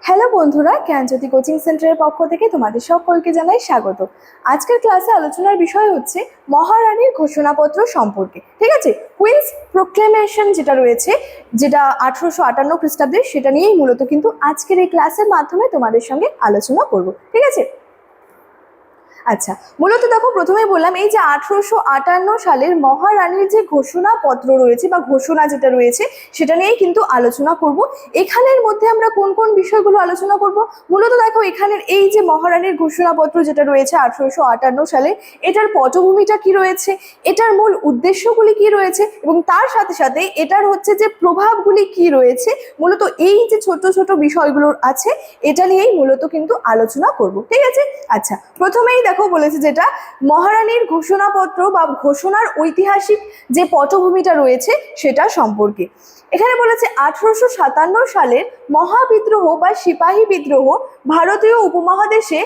Hello বন্ধুরা, জ্ঞানজ্যোতি coaching সেন্টারের পক্ষ থেকে তোমাদের সকলকে জানাই স্বাগত। আজকের ক্লাসে আলোচনার বিষয় হচ্ছে মহারানীর ঘোষণাপত্র সম্পর্কে। ঠিক আছে, কুইন্স প্রোক্লেমেশন যেটা রয়েছে, যেটা 1858 খ্রিস্টাব্দে, সেটা নিয়েই মূলত কিন্তু আজকের এই ক্লাসের মাধ্যমে তোমাদের সঙ্গে আলোচনা করব। ঠিক আছে, আচ্ছা, মূলত দেখো প্রথমে বললাম এই যে 1858 সালের মহারানীর যে ঘোষণাপত্র রয়েছে বা ঘোষণা যেটা রয়েছে সেটা নিয়েই কিন্তু আলোচনা করব। এখানের মধ্যে আমরা কোন কোন বিষয়গুলো আলোচনা করব? মূলত দেখো এখানের এই যে মহারানীর ঘোষণাপত্র যেটা রয়েছে 1858 সালে, এটার পটভূমিটা কি রয়েছে, এটার মূল উদ্দেশ্যগুলি কি রয়েছে, এবং তার সাথে সাথে এটার হচ্ছে যে প্রভাবগুলি কি রয়েছে, মূলত এই যে ছোট ছোট বিষয়গুলো আছে এটা নিয়েই মূলত কিন্তু আলোচনা করব। ঠিক আছে, আচ্ছা, প্রথমেই দেখো বলেছে যেটা মহারানীর ঘোষণাপত্র বা ঘোষণার ঐতিহাসিক যে পটভূমিটা রয়েছে সেটা সম্পর্কে। এখানে বলেছে 1857 সালের মহাবিদ্রোহ বা সিপাহী বিদ্রোহ ভারতীয় উপমহাদেশে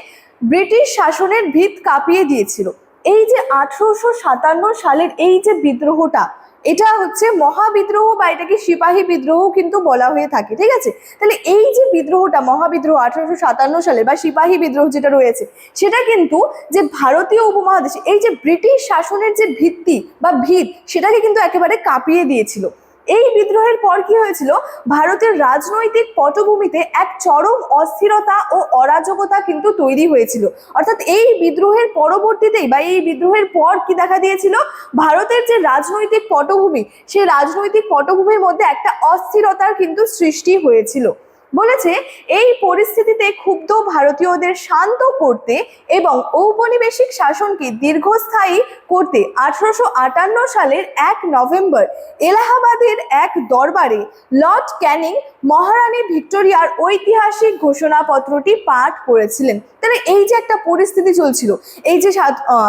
ব্রিটিশ শাসনের ভিত কাঁপিয়ে দিয়েছিল। এই যে 1857 সালের এই যে বিদ্রোহটা, এটা হচ্ছে মহাবিদ্রোহ বা এটাকে সিপাহী বিদ্রোহ কিন্তু বলা হয়ে থাকে। ঠিক আছে, তাহলে এই যে বিদ্রোহটা মহাবিদ্রোহ 1857 সালে বা সিপাহী বিদ্রোহ যেটা রয়েছে, সেটা কিন্তু যে ভারতীয় উপমহাদেশে এই যে ব্রিটিশ শাসনের যে ভিত্তি বা ভিত, সেটাকে কিন্তু একেবারে কাঁপিয়ে দিয়েছিল। এই বিদ্রোহের পর কি হয়েছিল, ভারতের রাজনৈতিক পটভূমিতে এক চরম অস্থিরতা ও অরাজকতা কিন্তু তৈরি হয়েছিল। অর্থাৎ এই বিদ্রোহের পরবর্তীতেই বা এই বিদ্রোহের পর কি দেখা দিয়েছিল, ভারতের যে রাজনৈতিক পটভূমি, সেই রাজনৈতিক পটভূমির মধ্যে একটা অস্থিরতার কিন্তু সৃষ্টি হয়েছিল। বলেছে এই পরিস্থিতিতে ক্ষুব্ধ ভারতীয়দের শান্ত করতে এবং ঔপনিবেশিক শাসনকে দীর্ঘস্থায়ী করতে 1858 সালের 1 নভেম্বর এলাহাবাদের এক দরবারে লর্ড ক্যানিং মহারানী ভিক্টোরিয়ার ঐতিহাসিক ঘোষণাপত্রটি পাঠ করেছিলেন। তাহলে এই যে একটা পরিস্থিতি চলছিল, এই যে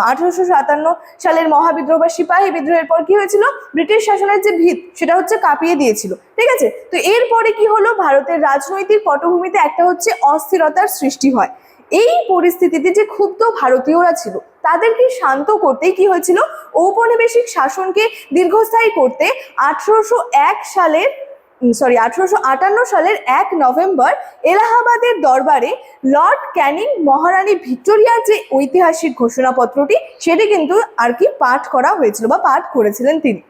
1857 সালের মহাবিদ্রোহ বা সিপাহী বিদ্রোহের পর কি হয়েছিল, ব্রিটিশ শাসনের যে ভিত সেটা হচ্ছে কাঁপিয়ে দিয়েছিল। ঠিক আছে, তো এরপরে কি হলো, ভারতের রাজনৈতিক পটভূমিতে একটা হচ্ছে অস্থিরতার সৃষ্টি হয়। এই পরিস্থিতিতে যে ক্ষুব্ধ ভারতীয়রা ছিল তাদেরকে শান্ত করতেই কি হয়েছিল, ঔপনিবেশিক শাসনকে দীর্ঘস্থায়ী করতে 1858 সালের 1 নভেম্বর এলাহাবাদের দরবারে লর্ড ক্যানিং মহারানী ভিক্টোরিয়ার যে ঐতিহাসিক ঘোষণাপত্রটি সেটি কিন্তু আর কি পাঠ করা হয়েছিল বা পাঠ করেছিলেন তিনি।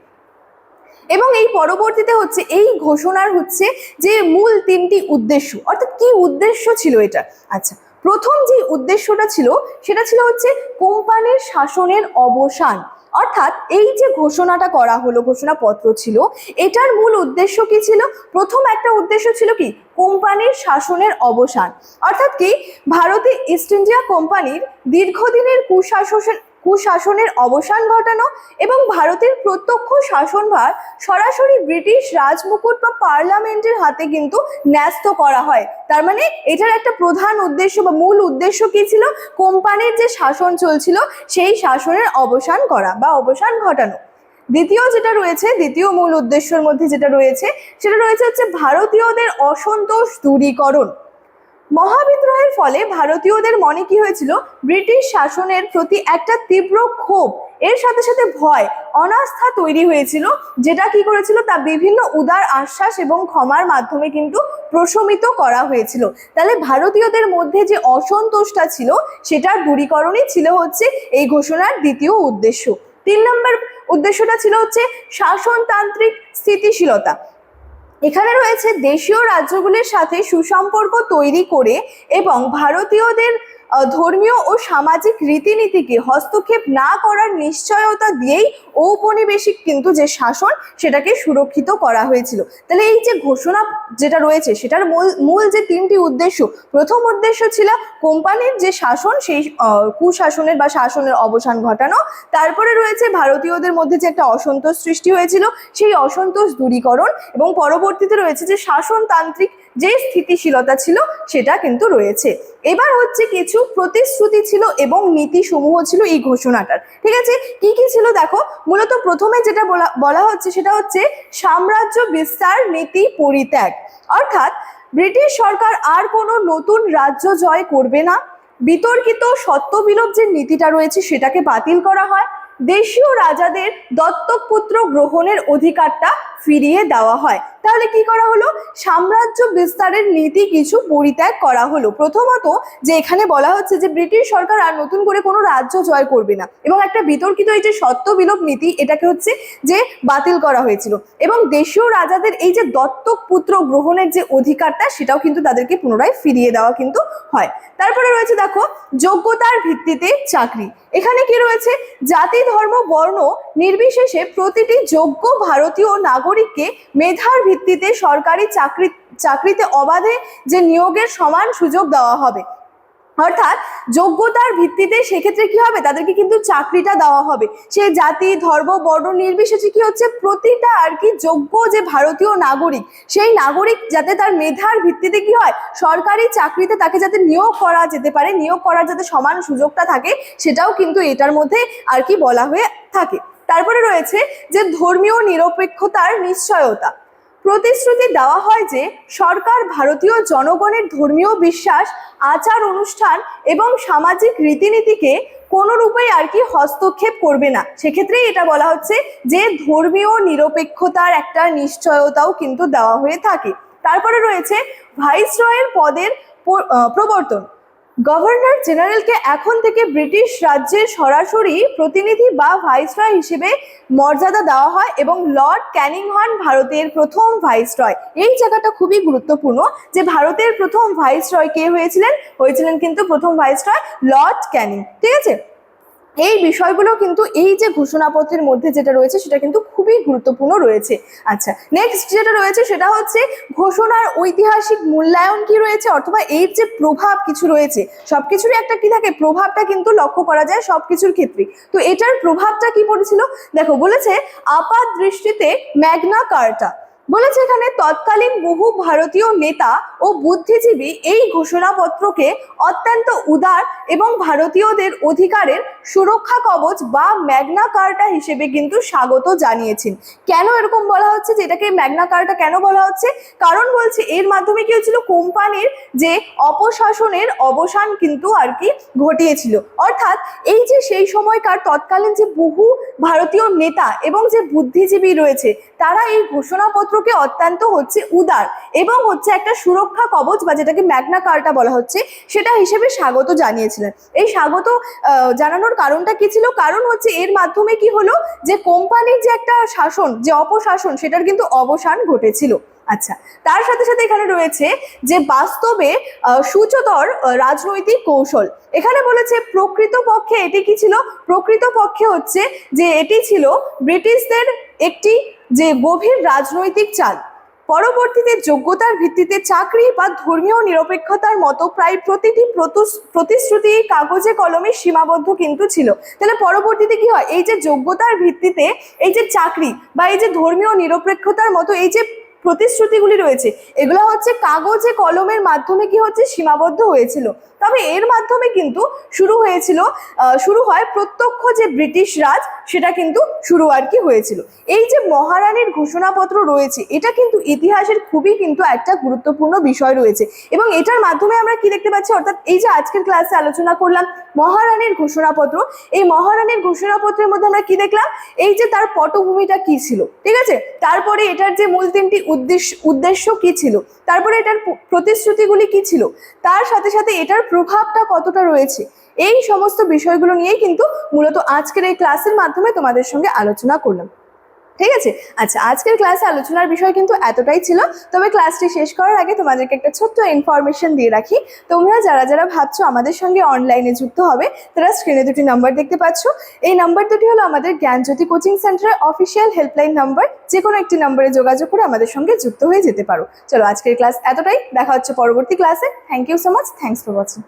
এবং এই পরবর্তীতে হচ্ছে এই ঘোষণার হচ্ছে যে মূল 3টি উদ্দেশ্য, অর্থাৎ কি উদ্দেশ্য ছিল এটা। আচ্ছা, প্রথম যে উদ্দেশ্যটা ছিল সেটা ছিল হচ্ছে কোম্পানির শাসনের অবসান। অর্থাৎ এই যে ঘোষণাটা করা হলো, ঘোষণাপত্র ছিল, এটার মূল উদ্দেশ্য কি ছিল, প্রথম একটা উদ্দেশ্য ছিল কি, কোম্পানির শাসনের অবসান। অর্থাৎ কি, ভারতে ইস্ট ইন্ডিয়া কোম্পানির দীর্ঘদিনের কুশাসনের অবসান ঘটানো এবং ভারতের প্রত্যক্ষ শাসনভার সরাসরি ব্রিটিশ রাজমুকুট বা পার্লামেন্টের হাতে কিন্তু ন্যস্ত করা হয়। তার মানে এটার একটা প্রধান উদ্দেশ্য বা মূল উদ্দেশ্য কি ছিল, কোম্পানির যে শাসন চলছিল সেই শাসনের অবসান করা বা অবসান ঘটানো। দ্বিতীয় যেটা রয়েছে, দ্বিতীয় মূল উদ্দেশ্যের মধ্যে যেটা রয়েছে সেটা রয়েছে হচ্ছে ভারতীয়দের অসন্তোষ দূরীকরণ। মহাবিদ্রোহের ফলে ভারতীয়দের মনে কি হয়েছিল, ব্রিটিশ শাসনের প্রতি একটা তীব্র ক্ষোভ, এর সাথে সাথে ভয়, অনাস্থা তৈরি হয়েছিল, যেটা কি করেছিল, তা বিভিন্ন উদার আশ্বাস এবং ক্ষমার মাধ্যমে কিন্তু প্রশমিত করা হয়েছিল। তাহলে ভারতীয়দের মধ্যে যে অসন্তোষটা ছিল সেটার দূরীকরণই ছিল হচ্ছে এই ঘোষণার দ্বিতীয় উদ্দেশ্য। 3 নম্বর উদ্দেশ্যটা ছিল হচ্ছে শাসনতান্ত্রিক স্থিতিশীলতা। এখানে রয়েছে দেশীয় রাজ্যগুলির সাথে সুসম্পর্ক তৈরি করে এবং ভারতীয়দের ধর্মীয় ও সামাজিক রীতিনীতিকে হস্তক্ষেপ না করার নিশ্চয়তা দিয়েই ঔপনিবেশিক কিন্তু যে শাসন সেটাকে সুরক্ষিত করা হয়েছিল। তাহলে এই যে ঘোষণা যেটা রয়েছে সেটার মূল যে 3টি উদ্দেশ্য, প্রথম উদ্দেশ্য ছিল কোম্পানির যে শাসন সেই কুশাসনের বা শাসনের অবসান ঘটানো, তারপরে রয়েছে ভারতীয়দের মধ্যে যে একটা অসন্তোষ সৃষ্টি হয়েছিল সেই অসন্তোষ দূরীকরণ, এবং পরবর্তীতে রয়েছে যে শাসনতান্ত্রিক যে স্থিতিশীলতা ছিল সেটা কিন্তু রয়েছে। এবার হচ্ছে কিছু প্রতিশ্রুতি ছিল এবং নীতি সমূহ ছিল এই ঘোষণাটার। ঠিক আছে, কি কি ছিল দেখো, মূলত প্রথমে যেটা বলা হচ্ছে সেটা হচ্ছে সাম্রাজ্য বিস্তার নীতি পরিত্যাগ। অর্থাৎ ব্রিটিশ সরকার আর কোনো নতুন রাজ্য জয় করবে না, বিতর্কিত সত্ত্ববিলোপ যে নীতিটা রয়েছে সেটাকে বাতিল করা হয়, দেশীয় রাজাদের দত্তক পুত্র গ্রহণের অধিকারটা ফিরিয়ে দেওয়া হয়। তাহলে কি করা হলো? সাম্রাজ্য বিস্তারের নীতি কিছু পরিত্যাগ করা হলো। প্রথমত যে এখানে বলা হচ্ছে যে ব্রিটিশ সরকার আর নতুন করে কোনো রাজ্য জয় করবে না, এবং একটা বিতর্কিত এই যে সত্ত্ব বিলোপ নীতি, এটাকে হচ্ছে যে বাতিল করা হয়েছিল, এবং দেশীয় রাজাদের এই যে দত্তক পুত্র গ্রহণের যে অধিকারটা, সেটাও কিন্তু তাদেরকে পুনরায় ফিরিয়ে দেওয়া কিন্তু হয়। তারপরে রয়েছে দেখো যোগ্যতার ভিত্তিতে চাকরি। এখানে কি রয়েছে? জাতি ধর্ম বর্ণ নির্বিশেষে প্রতিটি যোগ্য ভারতীয় নাগরিককে মেধার ভিত্তিতে সরকারি চাকরিতে অবাধে যে নিয়োগের সমান সুযোগ দেওয়া হবে। অর্থাৎ যোগ্যতার ভিত্তিতে সেক্ষেত্রে কি হবে? তাদেরকে কিন্তু চাকরিটা দেওয়া হবে। সে জাতি ধর্ম বর্ণ নির্বিশেষে কি হচ্ছে, প্রতিটা আর কি যোগ্য যে ভারতীয় নাগরিক, সেই নাগরিক যাতে তার মেধার ভিত্তিতে কি হয়, সরকারি চাকরিতে তাকে যাতে নিয়োগ করা যেতে পারে, নিয়োগ করার যাতে সমান সুযোগটা থাকে, সেটাও কিন্তু এটার মধ্যে আর কি বলা হয়ে থাকে। তারপরে রয়েছে যে ধর্মীয় নিরপেক্ষতার নিশ্চয়তা। প্রতিশ্রুতি দেওয়া হয় যে সরকার ভারতীয় জনগণের ধর্মীয় বিশ্বাস, আচার অনুষ্ঠান এবং সামাজিক রীতিনীতিকে কোনো রূপেই আর কি হস্তক্ষেপ করবে না। সেক্ষেত্রেই এটা বলা হচ্ছে যে ধর্মীয় নিরপেক্ষতার একটা নিশ্চয়তাও কিন্তু দেওয়া হয়ে থাকে। তারপরে রয়েছে ভাইসরয়ের পদের প্রবর্তন। গভর্নর জেনারেলকে এখন থেকে ব্রিটিশ রাজ্যের সরাসরি প্রতিনিধি বা ভাইসরয় হিসেবে মর্যাদা দেওয়া হয়, এবং লর্ড ক্যানিং হন ভারতের প্রথম ভাইসরয়। এই জায়গাটা খুবই গুরুত্বপূর্ণ যে ভারতের প্রথম ভাইসরয় কে হয়েছিলেন কিন্তু প্রথম ভাইসরয় লর্ড ক্যানিং। ঠিক আছে, এই বিষয়গুলো কিন্তু এই যে ঘোষণাপত্রের মধ্যে যেটা রয়েছে সেটা কিন্তু খুবই গুরুত্বপূর্ণ রয়েছে। আচ্ছা, নেক্সট যেটা রয়েছে সেটা হচ্ছে ঘোষণার ঐতিহাসিক মূল্যায়ন কি রয়েছে, অথবা এর যে প্রভাব কিছু রয়েছে, সবকিছুরই একটা কি থাকে, প্রভাবটা কিন্তু লক্ষ্য করা যায় সবকিছুর ক্ষেত্রে। তো এটার প্রভাবটা কি পড়েছিল? দেখো বলেছে আপাত দৃষ্টিতে ম্যাগনা কার্টা। বলেছে এখানে তৎকালীন বহু ভারতীয় নেতা ও বুদ্ধিজীবী এই ঘোষণাপত্রকে অত্যন্ত উদার এবং ভারতীয়দের অধিকারের সুরক্ষা কবচ বা ম্যাগনা কার্টা হিসেবে কিন্তু স্বাগত জানিয়েছেন। কেন এরকম বলা হচ্ছে যে এটাকে ম্যাগনা কার্টা কেন বলা হচ্ছে? কারণ বলছে এর মাধ্যমে কি হয়েছিল, কোম্পানির যে অপশাসনের অবসান কিন্তু আর কি ঘটিয়েছিল। অর্থাৎ এই যে সেই সময়কার তৎকালীন যে বহু ভারতীয় নেতা এবং যে বুদ্ধিজীবী রয়েছে, তারা এই ঘোষণাপত্রকে অত্যন্ত হচ্ছে উদার এবং হচ্ছে একটা সুরক্ষা কবচ বা যেটাকে ম্যাগনা কার্টা বলা হচ্ছে সেটা হিসেবে স্বাগত জানিয়েছিলেন। এই স্বাগত জানানোর কারণটা কি ছিল? কারণ হচ্ছে এর মাধ্যমে কি হলো, যে কোম্পানির যে একটা শাসন, যে অপশাসন, সেটার কিন্তু অবসান ঘটেছিল। আচ্ছা, তার সাথে সাথে এখানে রয়েছে যে বাস্তবে সুচতর রাজনৈতিক কৌশল। এখানে বলেছে প্রকৃতপক্ষে এটি কি ছিল? প্রকৃতপক্ষে হচ্ছে যে এটি ছিল ব্রিটিশদের একটি যে গভীর রাজনৈতিক চাল। পরবর্তীতে যোগ্যতার ভিত্তিতে চাকরি বা ধর্মীয় নিরপেক্ষতার মতো প্রায় প্রতিটি প্রতিশ্রুতি কাগজে কলমে সীমাবদ্ধ কিন্তু ছিল। তাহলে পরবর্তীতে কি হয়, এই যে যোগ্যতার ভিত্তিতে এই যে চাকরি বা এই যে ধর্মীয় নিরপেক্ষতার মতো এই যে প্রতিশ্রুতিগুলি রয়েছে, এগুলো হচ্ছে কাগজে কলমের মাধ্যমে কি হচ্ছে সীমাবদ্ধ হয়েছিল। তবে এর মাধ্যমে কিন্তু শুরু হয় প্রত্যক্ষ যে ব্রিটিশ রাজ, সেটা কিন্তু শুরু আর কি হয়েছিল। এই যে মহারানীর ঘোষণাপত্র রয়েছে, এটা কিন্তু ইতিহাসের খুবই কিন্তু একটা গুরুত্বপূর্ণ বিষয় রয়েছে, এবং এটার মাধ্যমে আমরা কি দেখতে পাচ্ছি, অর্থাৎ এই যে আজকের ক্লাসে আলোচনা করলাম মহারানীর ঘোষণাপত্র, এই মহারানীর ঘোষণাপত্রের মধ্যে আমরা কি দেখলাম, এই যে তার পটভূমিটা কি ছিল, ঠিক আছে, তারপরে এটার যে মূল তিনটি উদ্দেশ্য কি ছিল, তারপরে এটার প্রতিশ্রুতিগুলি কি ছিল, তার সাথে সাথে এটার প্রভাবটা কতটা রয়েছে, এই সমস্ত বিষয়গুলো নিয়ে কিন্তু মূলত আজকের এই ক্লাসের মাধ্যমে তোমাদের সঙ্গে আলোচনা করলাম। ঠিক আছে, আচ্ছা, আজকের ক্লাসে আলোচনার বিষয় কিন্তু এতটাই ছিল। তবে ক্লাসটি শেষ করার আগে তোমাদেরকে একটা ছোট্ট ইনফরমেশন দিয়ে রাখি। তোমরা যারা যারা ভাবছো আমাদের সঙ্গে অনলাইনে যুক্ত হবে, তারা স্ক্রিনে দুটি নাম্বার দেখতে পাচ্ছ। এই নাম্বার দুটি হলো আমাদের জ্ঞানজ্যোতি কোচিং সেন্টারের অফিসিয়াল হেল্পলাইন নাম্বার। যে কোনো একটি নাম্বারে যোগাযোগ করে আমাদের সঙ্গে যুক্ত হয়ে যেতে পারো। চলো, আজকের ক্লাস এতটাই, দেখা হচ্ছে পরবর্তী ক্লাসে। Thank you so much, thanks for watching.